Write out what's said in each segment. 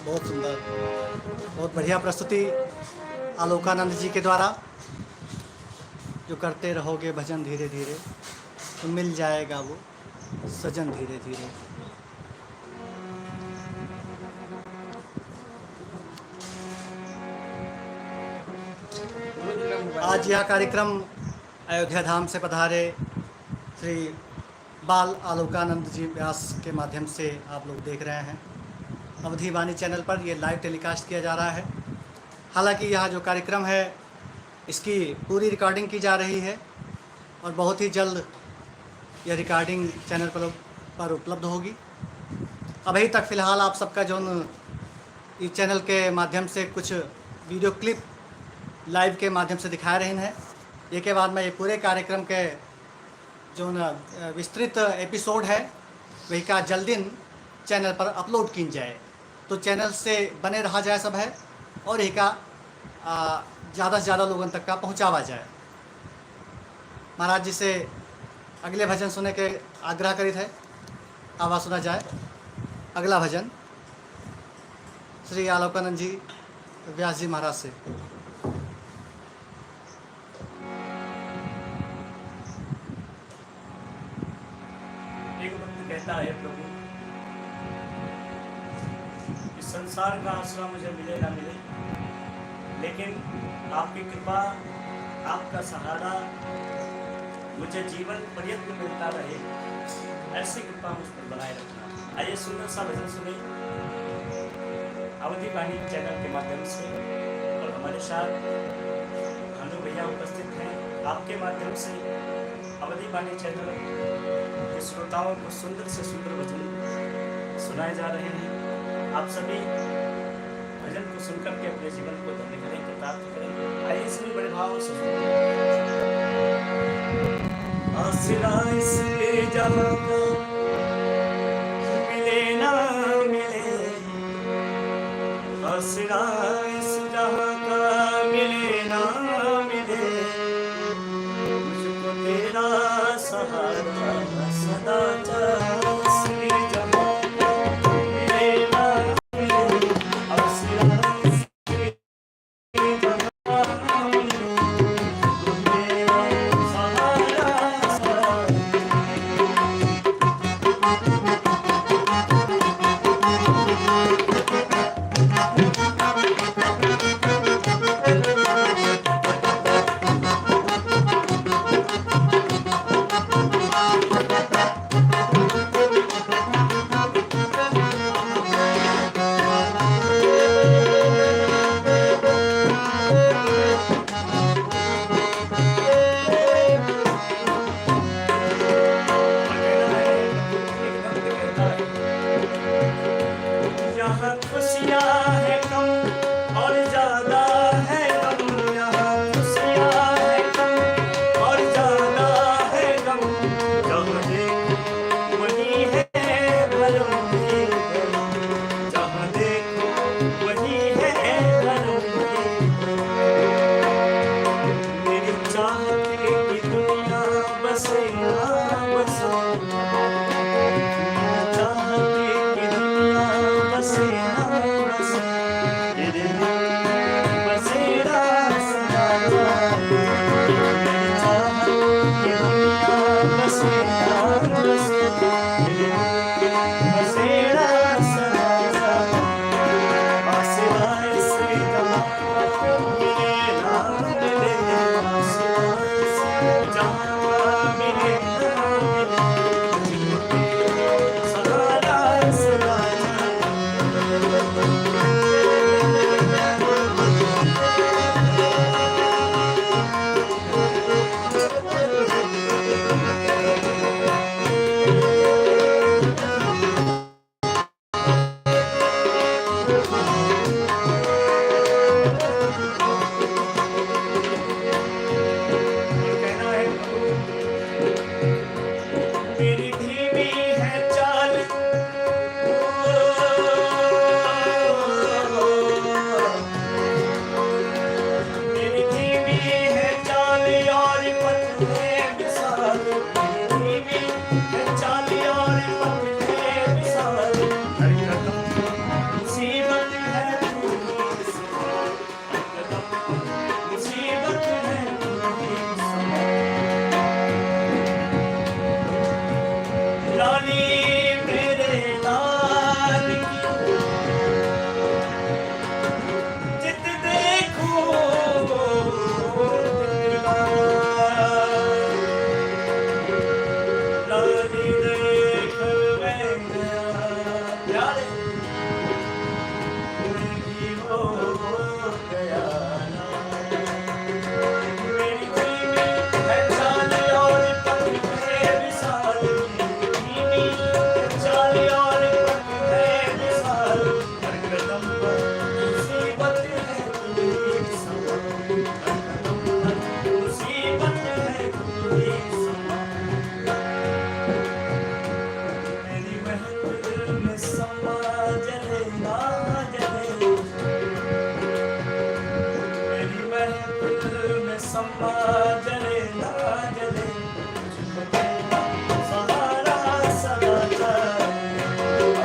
बहुत सुंदर, बहुत बढ़िया प्रस्तुति आलोकानंद जी के द्वारा। जो करते रहोगे भजन धीरे धीरे तो मिल जाएगा वो सजन धीरे धीरे। आज यह कार्यक्रम अयोध्या धाम से पधारे श्री बाल आलोकानंद जी व्यास के माध्यम से आप लोग देख रहे हैं। अवधि वाणी चैनल पर ये लाइव टेलीकास्ट किया जा रहा है। हालांकि यह जो कार्यक्रम है इसकी पूरी रिकॉर्डिंग की जा रही है और बहुत ही जल्द यह रिकॉर्डिंग चैनल पर उपलब्ध होगी। अभी तक फ़िलहाल आप सबका जो इस चैनल के माध्यम से कुछ वीडियो क्लिप लाइव के माध्यम से दिखा रहे हैं। ये के बाद में ये पूरे कार्यक्रम के जो विस्तृत एपिसोड है वही का जल्दी चैनल पर अपलोड की जाए, तो चैनल से बने रहा जाए सब है और एक ज़्यादा से ज़्यादा लोगों तक का पहुँचावा जाए। महाराज जी से अगले भजन सुनने के आग्रह करी थे। आवाज़ सुना जाए अगला भजन श्री आलोकानंद जी व्यास जी महाराज से। एक भक्त कहता है, प्रभु इस संसार का आसरा मुझे मिले ना मिले, लेकिन आपकी कृपा, आपका सहारा मुझे जीवन पर्यंत मिलता रहे, ऐसी कृपा मुझ पर बनाए रखना। आइए सुंदर सा भजन सुने अवधि वाणी चैनल के माध्यम से, और हमारे साथ भानु भैया उपस्थित हैं। आपके माध्यम से अवधि वाणी चैनल के श्रोताओं को सुंदर से सुंदर भजन सुनाए जा रहे हैं। आप सभी भजन को सुनकर के अपने जीवन को धन्य करें, प्राप्त करें। आइए इसमें बड़े भाव से आसरा इस जहां का मिले ना मिले, आसरा इस जहां का मिले ना मिले, मुझको तेरा सहारा सदा चाहिए। सम्मा जले ना जले मुझको तेरा सहारा सदा चाहिए।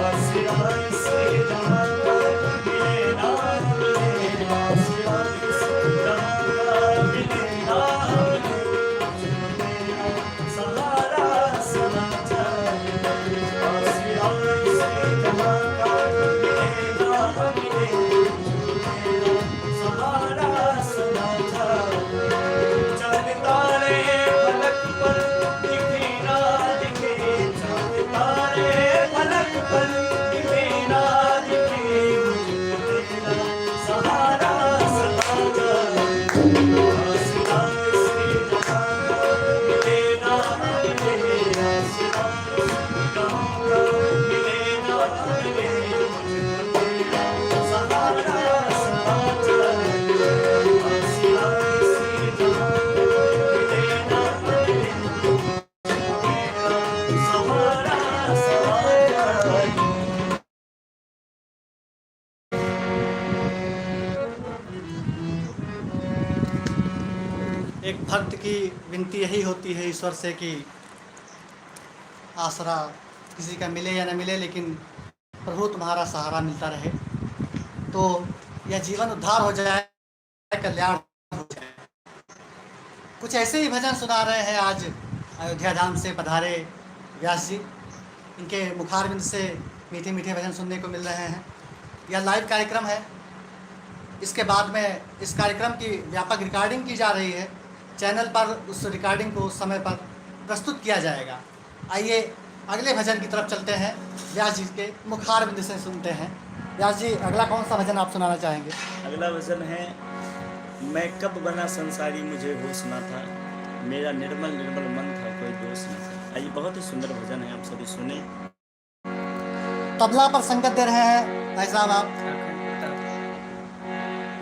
आसिया से जहाँ का मिले ना मिले, आसिया से जहाँ का मिले ना मिले, मुझको तेरा सहारा सदा चाहिए। आसिया से जहाँ का मिले ना मिले, सहारा सदा चाहिए। चांद तारे फलक पर दिखे ना दिखे, चांद तारे फलक पर दिखे ना दिखे, मुझको तेरा सहारा सदा चाहिए। आसिया से जहाँ का मिले ना मिले, आसिया से जहाँ का मिले ना मिले, मुझको तेरा सहारा सदा चाहिए। आसिया से जहाँ का मिले ना मिले, तेरा सहारा सदा चाहिए। एक भक्त की विनती यही होती है ईश्वर से कि आसरा किसी का मिले या न मिले, लेकिन प्रभु तुम्हारा सहारा मिलता रहे, तो यह जीवन उद्धार हो जाए, कल्याण हो जाए। कुछ ऐसे ही भजन सुना रहे हैं आज अयोध्या धाम से पधारे व्यास जी। इनके मुखारविंद से मीठे मीठे भजन सुनने को मिल रहे हैं। यह लाइव कार्यक्रम है। इसके बाद में इस कार्यक्रम की व्यापक रिकॉर्डिंग की जा रही है। चैनल पर उस रिकॉर्डिंग को उस समय पर प्रस्तुत किया जाएगा। आइए अगले भजन की तरफ चलते हैं, व्यास जी के मुखारविंद से सुनते हैं। व्यास जी, अगला कौन सा भजन आप सुनाना चाहेंगे? अगला भजन है, मैं कब बना संसारी मुझे होश ना था, मेरा निर्मल निर्मल मन था कोई दोष ना था। ये बहुत ही सुंदर भजन है, आप सभी सुने। तबला पर संगत दे रहे हैं भाई साहब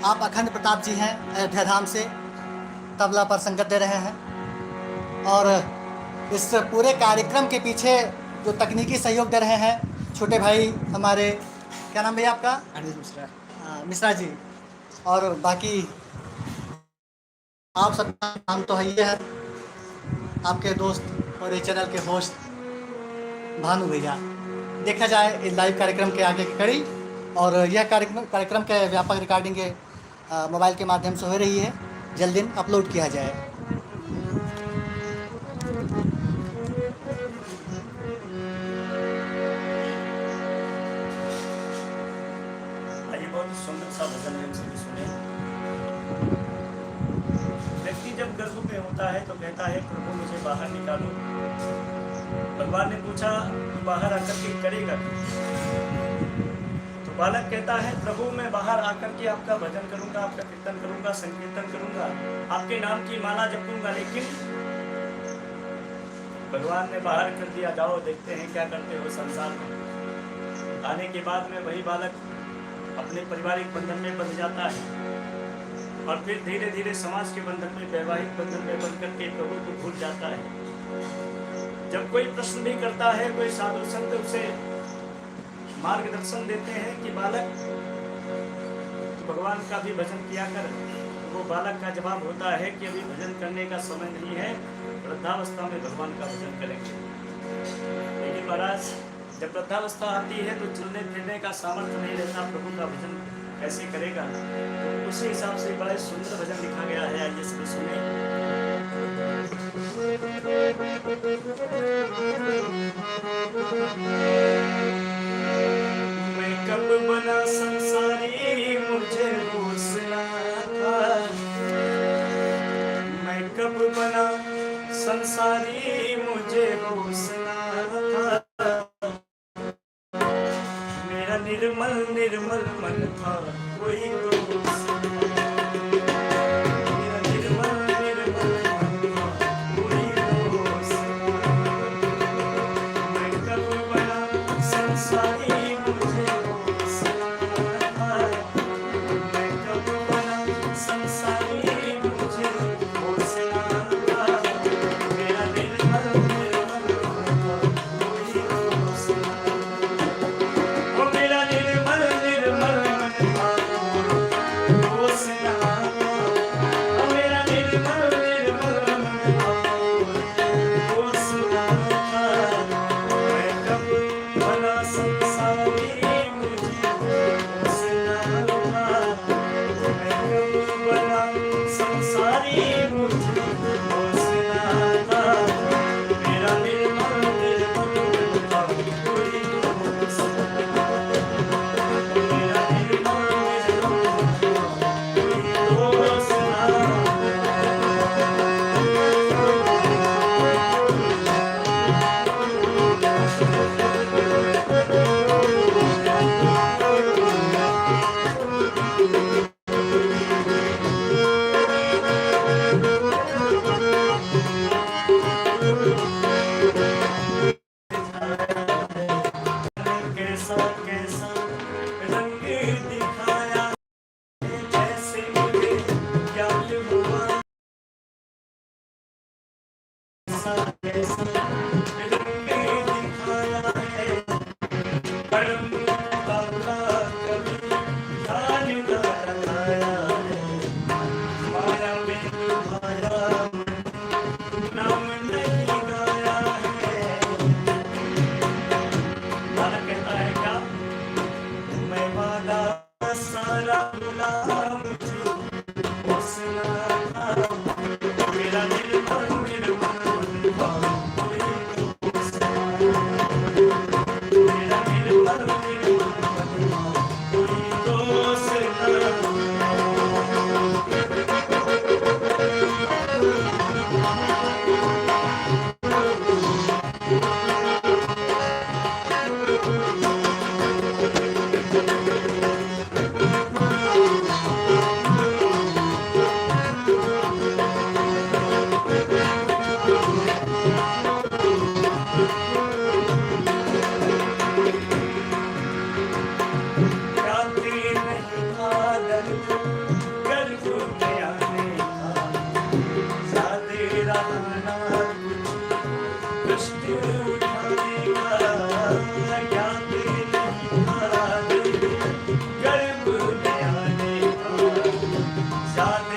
आप अखंड प्रताप जी हैं अयोध्या धाम से, तबला पर संगत दे रहे हैं। और इस पूरे कार्यक्रम के पीछे जो तकनीकी सहयोग दे रहे हैं छोटे भाई हमारे, क्या नाम भैया आपका? अनिल मिश्रा। मिश्रा जी। और बाकी आप सब नाम तो है ही है, आपके दोस्त और ये चैनल के होस्ट भानु भैया। देखा जाए इस लाइव कार्यक्रम के आगे की कड़ी, और यह कार्यक्रम के व्यापक रिकॉर्डिंग के मोबाइल के माध्यम से हो रही है, जल्द दिन अपलोड किया जाए। बहुत ही सुंदर सा भजन है, सभी सुने। व्यक्ति जब गर्भ में होता है तो कहता है प्रभु मुझे बाहर निकालो। भगवान ने पूछा बाहर आकर के करेगा क्या? तो बालक कहता है प्रभु मैं बाहर आकर के आपका भजन करूंगा, आपका कीर्तन करूंगा, संकीर्तन करूंगा, आपके नाम की माला जपूंगा। लेकिन भगवान ने बाहर कर दिया, जाओ देखते हैं क्या करते हो संसार में। आने के बाद में वही बालक अपने पारिवारिक बंधन में बंध जाता है, और फिर धीरे धीरे समाज के बंधन में, वैवाहिक बंधन में बंध करके प्रभु को भूल जाता है। जब कोई प्रश्न भी करता है, कोई साधु संत उसे मार्गदर्शन देते हैं कि बालक भगवान का भी भजन किया कर, वो बालक का जवाब होता है कि अभी भजन करने का समय नहीं है, वृद्धावस्था में भगवान का भजन करेंगे। लेकिन महाराज जब वृद्धावस्था आती है तो चलने फिरने का सामर्थ्य नहीं रहता, प्रभु का भजन कैसे करेगा? तो उसी हिसाब से बड़े सुंदर भजन लिखा गया है, आइए सभी सुने। मैं कब बना संसारी मुझे होश ना था, मैं कब बना संसारी मुझे होश